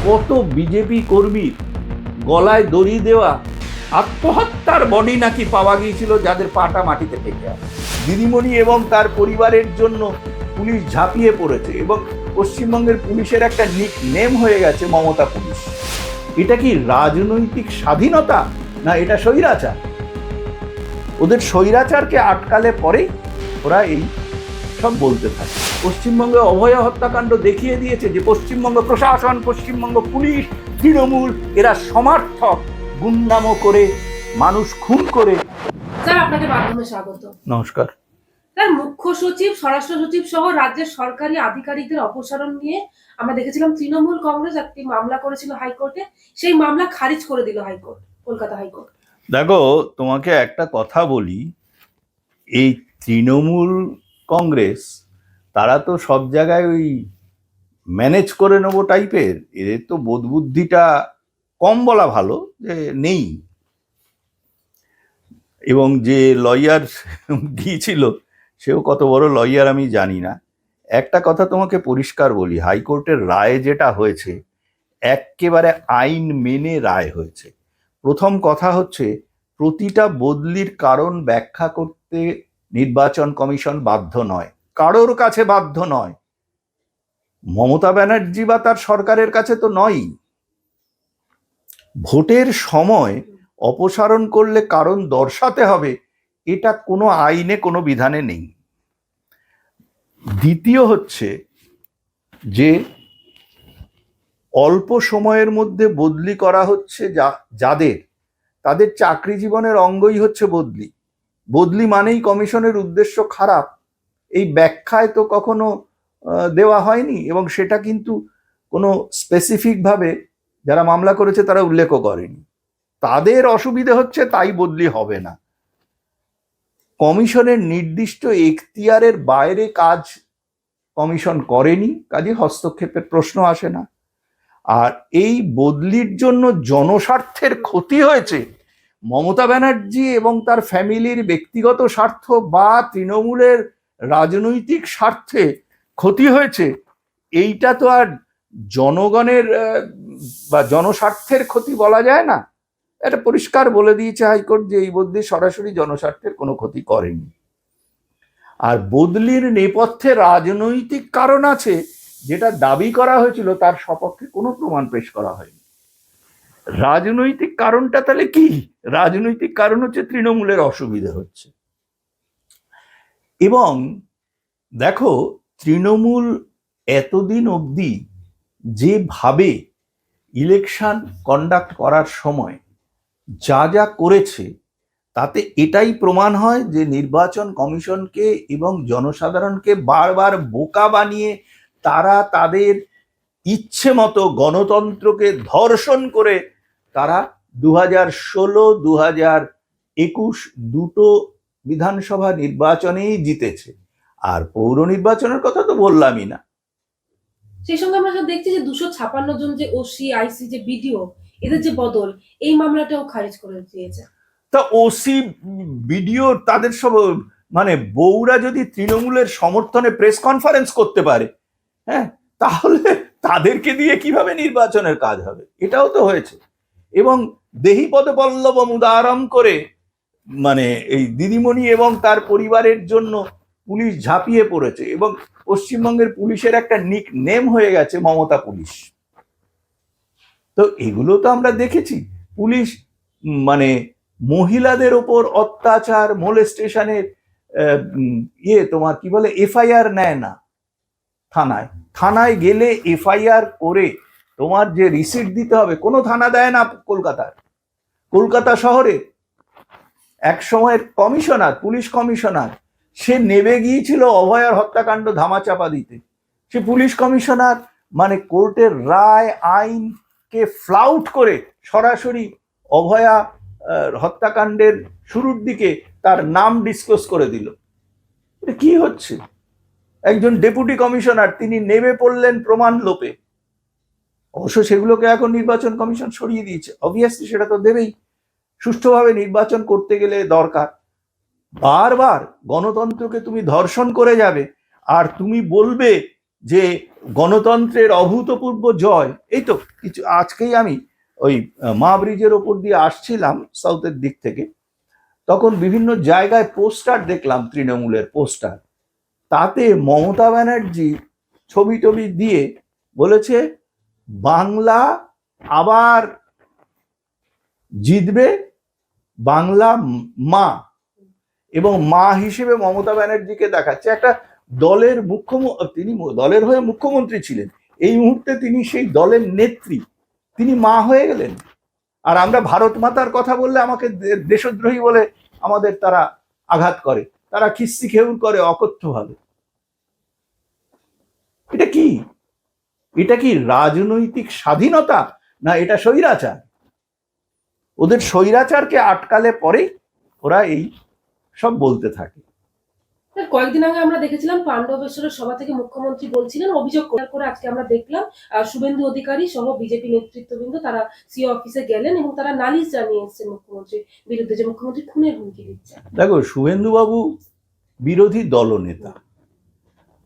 কত বিজেপি কর্মীর গলায় দড়ি দেওয়া আত্মহত্যার বডি নাকি পাওয়া গিয়েছিল, যাদের পাটা মাটিতে ঠেকে আছে। দিদিমণি এবং তার পরিবারের জন্য পুলিশ ঝাঁপিয়ে পড়েছে এবং পশ্চিমবঙ্গের পুলিশের একটা নিক নেম হয়ে গেছে মমতা পুলিশ। এটা কি রাজনৈতিক স্বাধীনতা, না এটা স্বৈরাচার? ওদের স্বৈরাচারকে আটকালে পরেই ওরা এই সব বলতে থাকে। পশ্চিমবঙ্গে অভয়া হত্যাকাণ্ড দেখিয়ে দিয়েছে যে পশ্চিমবঙ্গ প্রশাসন, পশ্চিমবঙ্গ পুলিশ, তৃণমূল এরা সমর্থক গুন্ডামো করে মানুষ খুন করে। স্যার, আপনাকে মাধ্যমে স্বাগত। নমস্কার। স্যার, মুখ্য সচিব, স্বরাষ্ট্র সচিব সহ রাজ্যের সরকারি আধিকারিকদের অপসারণ নিয়ে আমরা দেখেছিলাম তৃণমূল কংগ্রেস একটি মামলা করেছিল হাইকোর্টে। সেই মামলা খারিজ করে দিল হাইকোর্ট, কলকাতা হাইকোর্ট। দেখো, তোমাকে একটা কথা বলি, এই তৃণমূল কংগ্রেস তারা তো সব জায়গায় ওই ম্যানেজ করে নেবো টাইপের, এদের তো বোধবুদ্ধিটা কম বলা ভালো যে নেই। এবং যে লয়ার গিয়েছিল সেও কত বড় লয়ার আমি জানি না। একটা কথা তোমাকে পরিষ্কার বলি, হাইকোর্টের রায় যেটা হয়েছে একেবারে আইন মেনে রায় হয়েছে। প্রথম কথা হচ্ছে, প্রতিটা বদলির কারণ ব্যাখ্যা করতে নির্বাচন কমিশন বাধ্য নয়, কারোর কাছে বাধ্য নয়। মমতা ব্যানার্জি বা তার সরকারের কাছে তো নয়ই। ভোটের সময় অপসারণ করলে কারণ দর্শাতে হবে, এটা কোনো আইনে কোনো বিধানে নেই। দ্বিতীয় হচ্ছে যে অল্প সময়ের মধ্যে বদলি করা হচ্ছে যাদের, তাদের চাকরি জীবনের অঙ্গই হচ্ছে বদলি। বদলি মানেই কমিশনের উদ্দেশ্য খারাপ, এই ব্যাখ্যায় তো কখনো দেওয়া হয়নি এবং সেটা কিন্তু কোনো স্পেসিফিকভাবে যারা মামলা করেছে তারা উল্লেখও করেনি। তাদের অসুবিধে হচ্ছে তাই বদলি হবে না। কমিশনের নির্দিষ্ট এখতিয়ারের বাইরে কাজ কমিশন করেনি, কাজে হস্তক্ষেপের প্রশ্ন আসে না। আর এই বদলির জন্য জনস্বার্থের ক্ষতি হয়েছে, মমতা ব্যানার্জি এবং তার ফ্যামিলির ব্যক্তিগত স্বার্থ বা তৃণমূলের রাজনৈতিক স্বার্থে ক্ষতি হয়েছে, এইটা তো আর জনগণের বা জনস্বার্থের ক্ষতি বলা যায় না। এটা পরিষ্কার বলে দিয়েছে হাইকোর্ট যে এই বদলি সরাসরি জনস্বার্থের কোনো ক্ষতি করেনি। আর বদলির নেপথ্যে রাজনৈতিক কারণ আছে যেটা দাবি করা হয়েছিল, তার সপক্ষে কোনো প্রমাণ পেশ করা হয়নি। রাজনৈতিক কারণটা তাহলে কি? রাজনৈতিক কারণ হচ্ছে তৃণমূলের অসুবিধা হচ্ছে। এবং দেখো, তৃণমূল এতদিন অবধি যেভাবে ইলেকশন কন্ডাক্ট করার সময় যা যা করেছে, তাতে এটাই প্রমাণ হয় যে নির্বাচন কমিশনকে এবং জনসাধারণকে বারবার বোকা বানিয়ে তারা তাদের ইচ্ছে মতো গণতন্ত্রকে ধর্ষণ করে তারা 2016, 2021 দুটো বিধানসভা নির্বাচনেই জিতেছে। আর পৌর নির্বাচনের কথা তো বললামই না। সেই সঙ্গে আমরা দেখছি যে 256 জন যে ওসি, আইসি, যে বিডিও, এদের যে বদল, এই মামলাটাও খারিজ করে দিয়েছে। তা ওসি, বিডিও, তাদের সব মানে বউরা যদি তৃণমূলের সমর্থনে প্রেস কনফারেন্স করতে পারে, হ্যাঁ, তাহলে তাদেরকে দিয়ে কিভাবে নির্বাচনের কাজ হবে? এটাও তো হয়েছে। এবং দেহি পদে পল্লবম উদাহরণ করে মানে এই দিদিমণি এবং তার পরিবারের জন্য পুলিশ ঝাঁপিয়ে পড়েছে এবং পশ্চিমবঙ্গের পুলিশের একটা নিক নেম হয়ে গেছে মমতা পুলিশ। তো এগুলো তো আমরা দেখেছি। পুলিশ মানে মহিলাদের ওপর অত্যাচার, মোলেস্টেশনের তোমার কি বলে এফআইআর নেয় না। থানায় গেলে এফআইআর করে তোমার যে রিসিট দিতে হবে, কোনো থানা দেয় না। কলকাতা শহরে এক সময়ের কমিশনার, পুলিশ কমিশনার, সে নেমে গিয়েছিল অভয়ার হত্যাকাণ্ড ধামাচাপা দিতে। সে পুলিশ কমিশনার মানে কোর্টের রায় আইনকে ফ্লাউট করে সরাসরি অভয়া হত্যাকাণ্ডের শুরুর দিকে তার নাম ডিসক্লোজ করে দিল। এটা কি হচ্ছে? একজন ডেপুটি কমিশনার তিনি নেমে পড়লেন প্রমাণ লোপে। অবশ্য সেগুলোকে এখন নির্বাচন কমিশন সরিয়ে দিয়েছে। অবভিয়াসলি সেটা তো দেবেই। সুষ্ঠুভাবে নির্বাচন করতে গেলে দরকার, বারবার গণতন্ত্রকে তুমি ধর্ষণ করে যাবে আর তুমি বলবে যে গণতন্ত্রের অভূতপূর্ব জয়। এই তো কিছু আজকেই আমি ওই মা ব্রিজের ওপর দিয়ে আসছিলাম সাউথের দিক থেকে, তখন বিভিন্ন জায়গায় পোস্টার দেখলাম, তৃণমূলের পোস্টার। তাতে মমতা ব্যানার্জি ছবি টবি দিয়ে বলেছে বাংলা আবার জিতবে, বাংলা মা, এবং মা হিসেবে মমতা ব্যানার্জিকে দেখাচ্ছে। একটা দলের তিনি দলের হয়ে মুখ্যমন্ত্রী ছিলেন, এই মুহূর্তে তিনি সেই দলের নেত্রী, তিনি মা হয়ে গেলেন। আর আমরা ভারত মাতার কথা বললে আমাকে দেশদ্রোহী বলে আমাদের তারা আঘাত করে, তারা খিস্তি খেউর করে অকথ্যভাবে। এটা কি? এটা কি রাজনৈতিক স্বাধীনতা, না এটা স্বৈরাচার? ওদের স্বৈরাচারকে আটকালে পরেই ওরা এই সব বলতে থাকে। কয়েকদিন আগে আমরা দেখেছিলাম পাণ্ডবেশ্বরের সভা থেকে মুখ্যমন্ত্রী বলছিলেন, অভিযোগ করে আজকে আমরা দেখলাম শুভেন্দু অধিকারী সহ বিজেপি নেতৃত্ববৃন্দ তারা সিও অফিসে গেলেন এবং তারা নালিশ জানিয়ে এসেছেন মুখ্যমন্ত্রীর বিরুদ্ধে, যে মুখ্যমন্ত্রী খুনের হুমকি দিচ্ছে। দেখো, শুভেন্দু বাবু বিরোধী দলনেতা।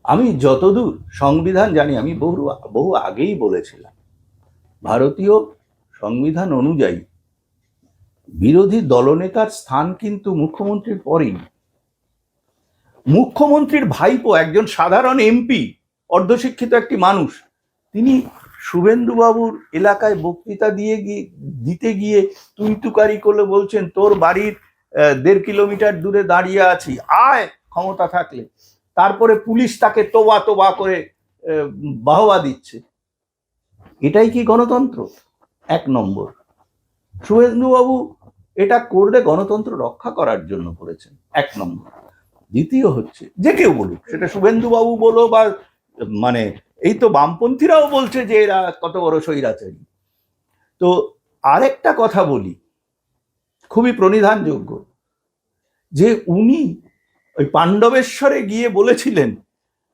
আমি যতদূর সংবিধান জানি, আমি বহু আগেই বলেছিলাম, ভারতীয় সংবিধান অনুযায়ী বিরোধী দলনেতার স্থান কিন্তু মুখ্যমন্ত্রীর পরেই। মুখ্যমন্ত্রীর ভাইপো একজন সাধারণ এমপি, অর্ধশিক্ষিত একটি মানুষ, তিনি শুভেন্দুবাবুর এলাকায় বক্তৃতা দিতে গিয়ে তুই তুকারি করলে বলছেন তোর বাড়ির 1.5 কিলোমিটার দূরে দাঁড়িয়ে আছি, আয় ক্ষমতা থাকলে। তারপরে পুলিশ তাকে তোবা তোবা করে বাহবা দিচ্ছে। এটাই কি গণতন্ত্র? 1 নম্বর। শুভেন্দুবাবু এটা করলে গণতন্ত্র রক্ষা করার জন্য করেছেন, 1 নম্বর। দ্বিতীয় হচ্ছে, যে কেউ বলুক, সেটা শুভেন্দুবাবু বলো বা মানে এই তো বামপন্থীরাও বলছে যে এরা কত বড় স্বৈরাচারী। তো আরেকটা কথা বলি, খুবই প্রণিধানযোগ্য, যে উনি ওই পাণ্ডবেশ্বরে গিয়ে বলেছিলেন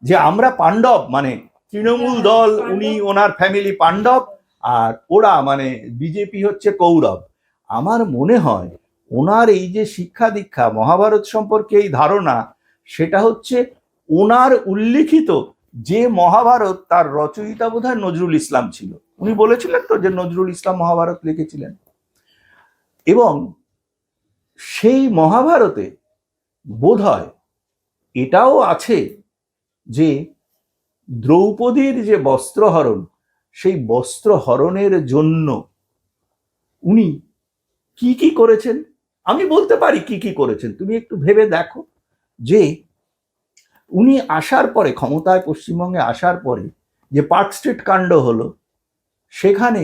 যে আমরা পাণ্ডব, মানে তৃণমূল দল, উনি ওনার ফ্যামিলি পাণ্ডব, আর ওরা মানে বিজেপি হচ্ছে কৌরব। আমার মনে হয় ওনার এই যে শিক্ষা দীক্ষা, মহাভারত সম্পর্কে এই ধারণা, সেটা হচ্ছে ওনার উল্লিখিত যে মহাভারত, তার রচয়িতা বোধহয় নজরুল ইসলাম ছিল। উনি বলেছিলেন তো যে নজরুল ইসলাম মহাভারত লিখেছিলেন, এবং সেই মহাভারতে বোধহয় এটাও আছে যে দ্রৌপদীর যে বস্ত্রহরণ, সেই বস্ত্রহরণের জন্য উনি কি কি করেছেন। আমি বলতে পারি কি কি করেছেন, তুমি একটু ভেবে দেখো। যে উনি আসার পরে, ক্ষমতায় পশ্চিমবঙ্গে আসার পরে যে পার্ক স্ট্রিট কাণ্ড হলো, সেখানে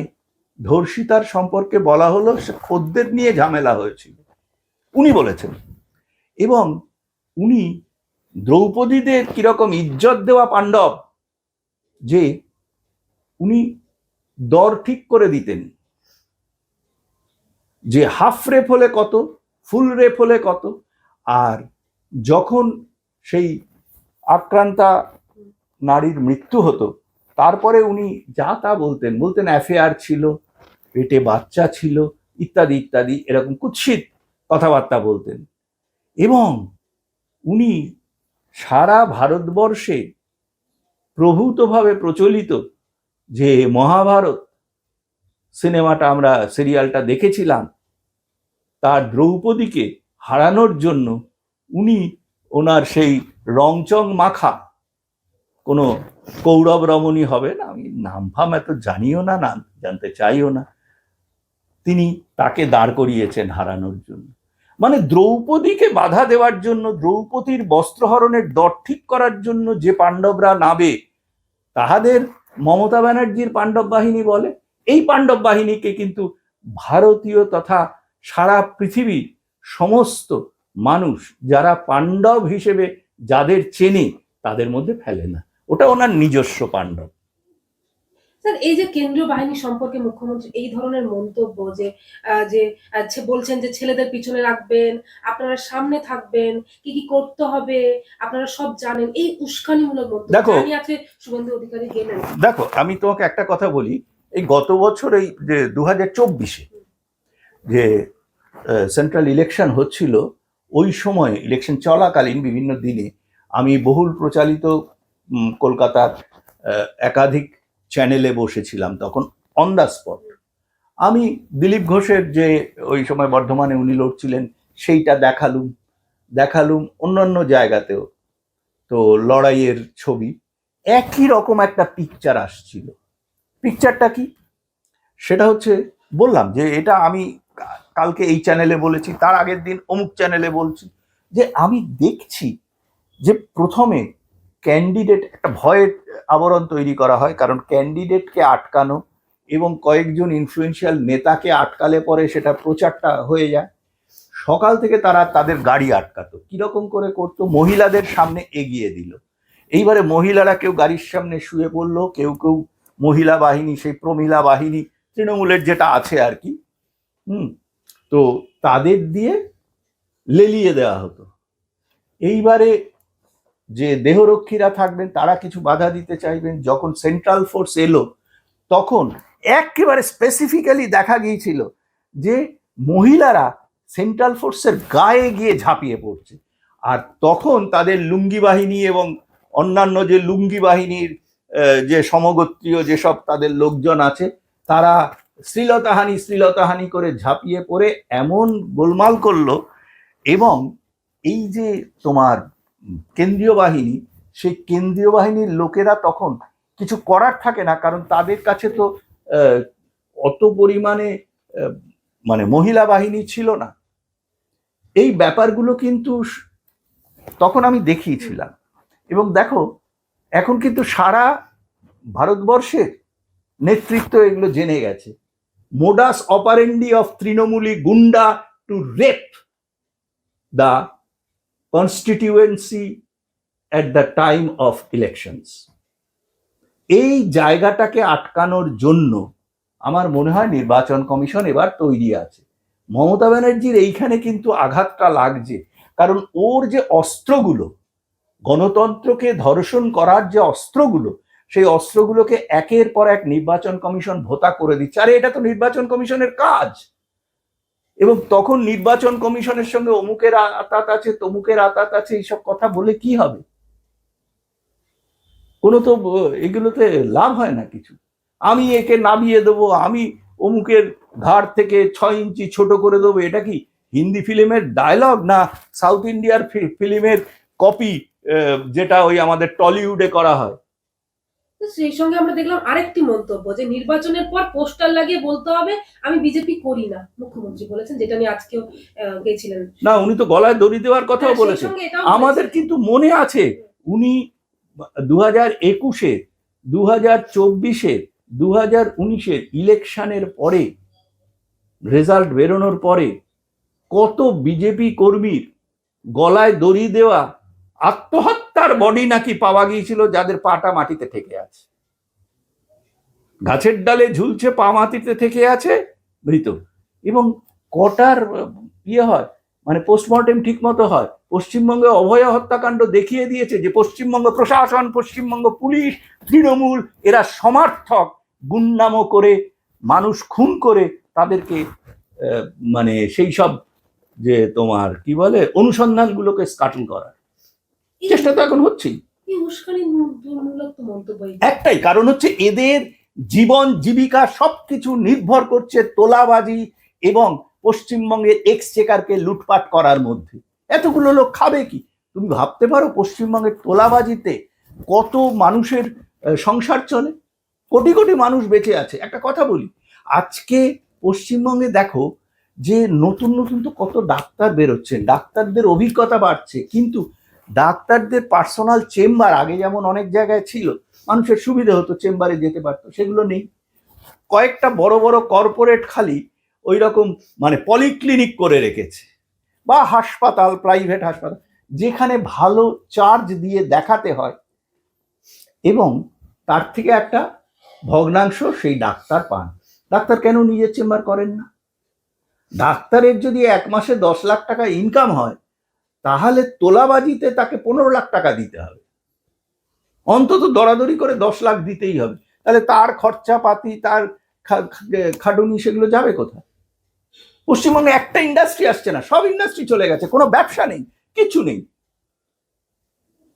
ধর্ষিতার সম্পর্কে বলা হলো সে খদ্দের নিয়ে ঝামেলা হয়েছিল, উনি বলেছেন। এবং উনি দ্রৌপদীদের কিরকম ইজ্জত দেওয়া পাণ্ডব, যে উনি দর ঠিক করে দিতেন যে হাফ রেপ হলে কত, ফুল রেপ হলে কত। আর যখন সেই আক্রান্তা নারীর মৃত্যু হতো, তারপরে উনি যা তা বলতেন অ্যাফেয়ার ছিল, পেটে বাচ্চা ছিল, ইত্যাদি ইত্যাদি, এরকম কুৎসিত কথাবার্তা বলতেন। এবং উনি সারা ভারতবর্ষে প্রভূতভাবে প্রচলিত যে মহাভারত সিনেমাটা, আমরা সিরিয়ালটা দেখেছিলাম, তার দ্রৌপদীকে হারানোর জন্য উনি ওনার সেই রংচং মাখা, কোনো কৌরব রমণী হবে না, আমি নাম ফাম এত জানিও না, নাম জানতে চাইও না, তিনি তাকে দাঁড় করিয়েছেন হারানোর জন্য। মানে দ্রৌপদীকে বাধা দেওয়ার জন্য, দ্রৌপদীর বস্ত্রহরণের দর ঠিক করার জন্য যে পাণ্ডবরা নাবে, তাহাদের মমতা ব্যানার্জির পাণ্ডব বাহিনী বলে। এই পাণ্ডব বাহিনীকে কিন্তু ভারতীয় তথা সারা পৃথিবীর সমস্ত মানুষ যারা পাণ্ডব হিসেবে যাদের চেনে, তাদের মধ্যে ফেলে না, ওটা ওনার নিজস্ব পাণ্ডব। স্যার, এই যে কেন্দ্রীয় বাহিনী সম্পর্কে মুখ্যমন্ত্রী এই ধরনের মন্তব্য, যে বলছেন যে ছেলেদের পিছনে রাখবেন, আপনারা সামনে থাকবেন, কি কি করতে হবে আপনারা সব জানেন, এই উস্কানিমূলক মন্তব্য নিয়ে আজকে শুভেন্দু অধিকারী গেলেন। দেখো, আমি তোমাকে একটা কথা বলি, এই গত বছর এই যে 2024-এ যে সেন্ট্রাল ইলেকশন হচ্ছিল, ওই সময় ইলেকশন চলাকালীন বিভিন্ন দিনে আমি বহুল প্রচালিত কলকাতার একাধিক চ্যানেলে বসেছিলাম তখন অন দ্য স্পট। আমি দিলীপ ঘোষের যে ওই সময় বর্ধমানে উনি লড়ছিলেন সেইটা দেখালুম অন্যান্য জায়গাতেও, তো লড়াইয়ের ছবি একই রকম একটা পিকচার আসছিল। পিকচারটা কি, সেটা হচ্ছে বললাম যে এটা আমি কালকে এই চ্যানেলে বলেছি, তার আগের দিন অমুক চ্যানেলে বলছি, যে আমি দেখছি যে প্রথমে ক্যান্ডিডেট, একটা ভয়ের আবরণ তৈরি করা হয়, কারণ ক্যান্ডিডেটকে আটকানো এবং কয়েকজন ইনফ্লুয়েন্সিয়াল নেতাকে আটকালে পরে সেটা প্রচারটা হয়ে যায়। সকাল থেকে তারা তাদের গাড়ি আটকাতো, কিরকম করে করতো, মহিলাদের সামনে এগিয়ে দিল। এইবারে মহিলারা কেউ গাড়ির সামনে শুয়ে পড়লো, কেউ মহিলা বাহিনী, সেই প্রমিলা বাহিনী তৃণমূলের যেটা আছে আর কি, তো তাদের দিয়ে লেলিয়ে দেওয়া হতো। এইবারে যে দেহরক্ষীরা থাকবেন তারা কিছু বাধা দিতে চাইবেন, যখন সেন্ট্রাল ফোর্স এলো তখন একেবারে স্পেসিফিক্যালি দেখা গিয়েছিল যে মহিলারা সেন্ট্রাল ফোর্সের গায়ে গিয়ে ঝাঁপিয়ে পড়ছে, আর তখন তাদের লুঙ্গি বাহিনী এবং অন্যান্য যে লুঙ্গি বাহিনীর যে সমগোত্রীয় যেসব তাদের লোকজন আছে তারা শ্লীলতাহানি করে ঝাঁপিয়ে পড়ে এমন গোলমাল করলো। এবং এই যে তোমার কেন্দ্রীয় বাহিনী, সেই কেন্দ্রীয় বাহিনীর লোকেরা তখন কিছু করার থাকে না, কারণ তাদের কাছে তো অত পরিমাণে মানে মহিলা বাহিনী ছিল না। এই ব্যাপারগুলো কিন্তু তখন আমি দেখিয়েছিলাম। এবং দেখো এখন কিন্তু সারা ভারতবর্ষের নেতৃত্ব এগুলো জেনে গেছে, মোডাস অপারেন্ডি অফ তৃণমূলী গুন্ডা to rape the constituency at the time of elections। এই জায়গাটাকে আটকানোর জন্য আমার মনে হয় নির্বাচন কমিশন এবার তৈরি আছে। মমতা ব্যানার্জির এইখানে কিন্তু আঘাতটা লাগছে, কারণ ওর যে অস্ত্রগুলো, গণতন্ত্রকে ধর্ষণ করার যে অস্ত্রগুলো, সেই অস্ত্রগুলোকে একের পর এক নির্বাচন কমিশন ভোতা করে দিচ্ছে। আরে এটা তো নির্বাচন কমিশনের কাজ। এবং তখন নির্বাচন কমিশনের সঙ্গে অমুকের আতাত আছে, তমুকের আতাত আছে, এইসব কথা বলে কি হবে? কোনো তো এগুলোতে লাভ হয় না কিছু। আমি একে নামিয়ে দেবো, আমি অমুকের ঘাড় থেকে 6 ইঞ্চি ছোট করে দেবো, এটা কি হিন্দি ফিল্মের ডায়লগ না সাউথ ইন্ডিয়ার ফিল্মের কপি, যেটা ওই আমাদের টলিউডে করা হয়? সেই সঙ্গে আমরা দেখলাম আরেকটি মন্তব্য, যে নির্বাচনের পর পোস্টার লাগিয়ে বলতে হবে আমি বিজেপি করি না, মুখ্যমন্ত্রী বলেছেন, যেটা নিয়ে আজকেও গেছিলেন। না, উনি তো গলায় দড়ি দেওয়ার কথাও বলেছেন। আমাদের কিন্তু মনে আছে উনি 2021-এ, 2024-এ, 2019-এর ইলেকশনের পরে, রেজাল্ট বেরোনোর পরে কত বিজেপি কর্মীর গলায় দড়ি দেওয়া আত্মহত্যার বডি নাকি পাওয়া গিয়েছিল, যাদের পাটা মাটিতে ঠেকে আছে, গাছের ডালে ঝুলছে, পা মাটিতে ঠেকে আছে, মৃত। এবং কটার হয়, মানে পোস্টমর্টেম ঠিক মতো হয়। পশ্চিমবঙ্গে অভয়া হত্যাকাণ্ড দেখিয়ে দিয়েছে যে পশ্চিমবঙ্গ প্রশাসন, পশ্চিমবঙ্গ পুলিশ, তৃণমূল এরা সমর্থক, গুন্ডামো করে মানুষ খুন করে তাদেরকে মানে সেই সব যে তোমার কি বলে অনুসন্ধানগুলোকে স্কাটল করার চেষ্টা তো এখন হচ্ছেই। একটাই কারণ হচ্ছে এদের জীবন জীবিকা সবকিছু নির্ভর করছে তোলাবাজি এবং পশ্চিমবঙ্গের এক্সচেকারকে লুটপাট করার মধ্যে। এতগুলো লোক খাবে কি? তুমি ভাবতে পারো পশ্চিমবঙ্গের তোলাবাজিতে কত মানুষের সংসার চলে, কোটি কোটি মানুষ বেঁচে আছে। একটা কথা বলি, আজকে পশ্চিমবঙ্গে দেখো যে নতুন নতুন তো কত ডাক্তার বেরোচ্ছে, ডাক্তারদের অভিজ্ঞতা বাড়ছে, কিন্তু ডাক্তারদের পার্সোনাল চেম্বার আগে যেমন অনেক জায়গায় ছিল, মানুষের সুবিধা হতো, চেম্বারে যেতে পারতো, সেগুলো নেই। কয়েকটা বড় বড় কর্পোরেট খালি ওই রকম মানে পলিক্লিনিক করে রেখেছে, বা হাসপাতাল, প্রাইভেট হাসপাতাল, যেখানে ভালো চার্জ দিয়ে দেখাতে হয় এবং তার থেকে একটা ভগ্নাংশ সেই ডাক্তার পান। ডাক্তার কেন নিজের চেম্বার করেন না? ডাক্তারের যদি 1 মাসে 10 লাখ টাকা ইনকাম হয়, তাহলে তোলাবাজিতে তাকে 15 লাখ টাকা দিতে হবে, অন্তত দরাদরি করে 10 লাখ দিতেই হবে। তাহলে তার খরচাপাতি, তার খাটুনি, সেগুলো যাবে কোথায়? পশ্চিমবঙ্গে একটা ইন্ডাস্ট্রি আসছে না, সব ইন্ডাস্ট্রি চলে গেছে, কোনো ব্যবসা নেই, কিছু নেই,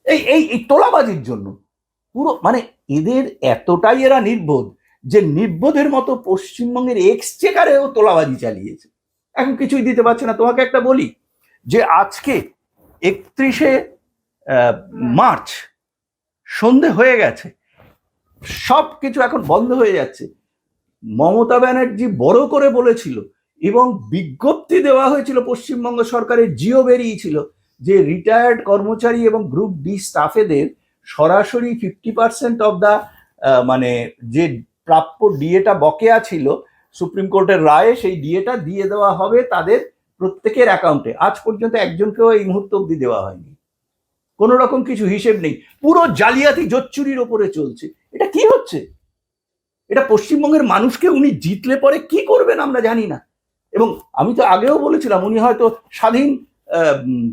এই এই তোলাবাজির জন্য। পুরো মানে এদের এতটাই এরা নির্বোধ যে নির্বোধের মতো পশ্চিমবঙ্গের এক্সচেকারেও তোলাবাজি চালিয়েছে, এখন কিছুই দিতে পারছে না। তোমাকে একটা বলি যে আজকে 31শে মার্চ সন্ধে হয়ে গেছে, সব কিছু এখন বন্ধ হয়ে যাচ্ছে। মমতা ব্যানার্জি বড় করে বলেছিল এবং বিজ্ঞপ্তি দেওয়া হয়েছিল, পশ্চিমবঙ্গ সরকারের জিও বেরিয়েছিল যে রিটায়ার্ড কর্মচারী এবং গ্রুপ ডি স্টাফেদের সরাসরি 50% অফ দ্য মানে যে প্রাপ্য ডিএটা বকেয়া ছিল সুপ্রিম কোর্টের রায়ে, সেই ডিএটা দিয়ে দেওয়া হবে তাদের প্রত্যেকের অ্যাকাউন্টে। আজ পর্যন্ত একজনকেও এই মুহূর্ত অব্দি দেওয়া হয়নি, কোনো রকম কিছু হিসেব নেই, পুরো জালিয়াতি জোচ্চুরির ওপরে চলছে। এটা কি হচ্ছে? এটা পশ্চিমবঙ্গের মানুষকে উনি জিতলে পরে কি করবেন আমরা জানি না। এবং আমি তো আগেও বলেছিলাম উনি হয়তো স্বাধীন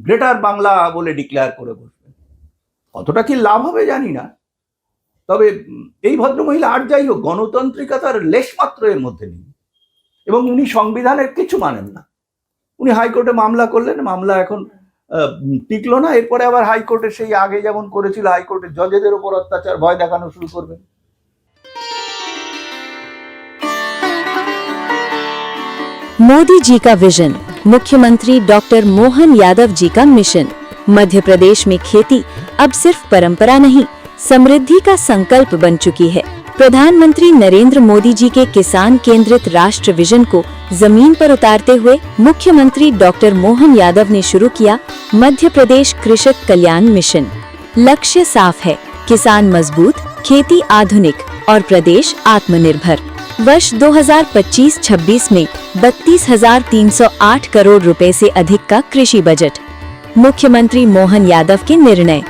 গ্রেটার বাংলা বলে ডিক্লেয়ার করে বসবেন, কতটা কি লাভ হবে জানি না। তবে এই ভদ্রমহিলা আর যাই হোক গণতান্ত্রিকতার লেশ মাত্র এর মধ্যে নেই, এবং উনি সংবিধানের কিছু মানেন না। উনি হাইকোর্টে মামলা করলেন, মামলা এখন টিকলো না, এরপরে আবার হাইকোর্টে সেই আগে যেমন করেছিল হাইকোর্টের জজেদের উপর অত্যাচার, ভয় দেখানো শুরু করবেন। मोदी जी का विजन, मुख्यमंत्री डॉक्टर मोहन यादव जी का मिशन। मध्य प्रदेश में खेती अब सिर्फ परंपरा नहीं, समृद्धि का संकल्प बन चुकी है। प्रधानमंत्री नरेंद्र मोदी जी के किसान केंद्रित राष्ट्र विजन को जमीन पर उतारते हुए मुख्यमंत्री डॉक्टर मोहन यादव ने शुरू किया मध्य प्रदेश कृषक कल्याण मिशन। लक्ष्य साफ है, किसान मजबूत, खेती आधुनिक और प्रदेश आत्मनिर्भर। वर्ष 2025-26 में 32,308 करोड़ रुपए से अधिक का कृषि बजट। मुख्यमंत्री मोहन यादव के निर्णय,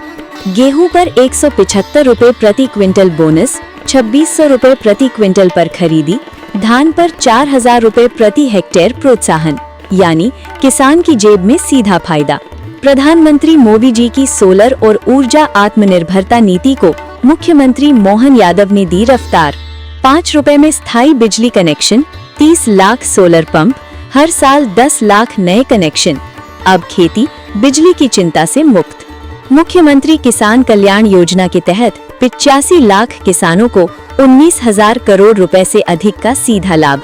गेहूं पर 175 रुपए प्रति क्विंटल बोनस, 2600 रुपए प्रति क्विंटल पर खरीदी, धान पर 4,000 रुपए प्रति हेक्टेयर प्रोत्साहन, यानी किसान की जेब में सीधा फायदा। प्रधानमंत्री मोदी जी की सोलर और ऊर्जा आत्मनिर्भरता नीति को मुख्यमंत्री मोहन यादव ने दी रफ्तार। 5 रुपए में स्थायी बिजली कनेक्शन, 30 लाख सोलर पंप, हर साल 10 लाख नए कनेक्शन। अब खेती बिजली की चिंता से मुक्त। मुख्यमंत्री किसान कल्याण योजना के तहत 85 लाख किसानों को 19,000 करोड़ रुपए से अधिक का सीधा लाभ।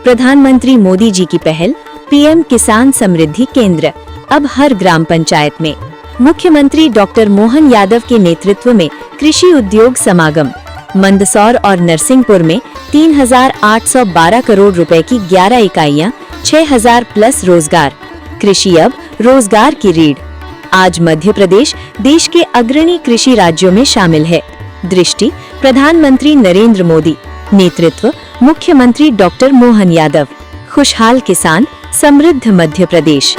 प्रधानमंत्री मोदी जी की पहल पीएम किसान समृद्धि केंद्र, अब हर ग्राम पंचायत में। मुख्यमंत्री डॉक्टर मोहन यादव के नेतृत्व में कृषि उद्योग समागम। मंदसौर और नरसिंहपुर में 3,812 करोड़ रुपए की 11 इकाइयां, 6,000 प्लस रोजगार। कृषि अब रोजगार की रीढ़। आज मध्य प्रदेश देश के अग्रणी कृषि राज्यों में शामिल है। दृष्टि प्रधानमंत्री नरेंद्र मोदी, नेतृत्व मुख्यमंत्री डॉक्टर मोहन यादव। खुशहाल किसान, समृद्ध मध्य प्रदेश।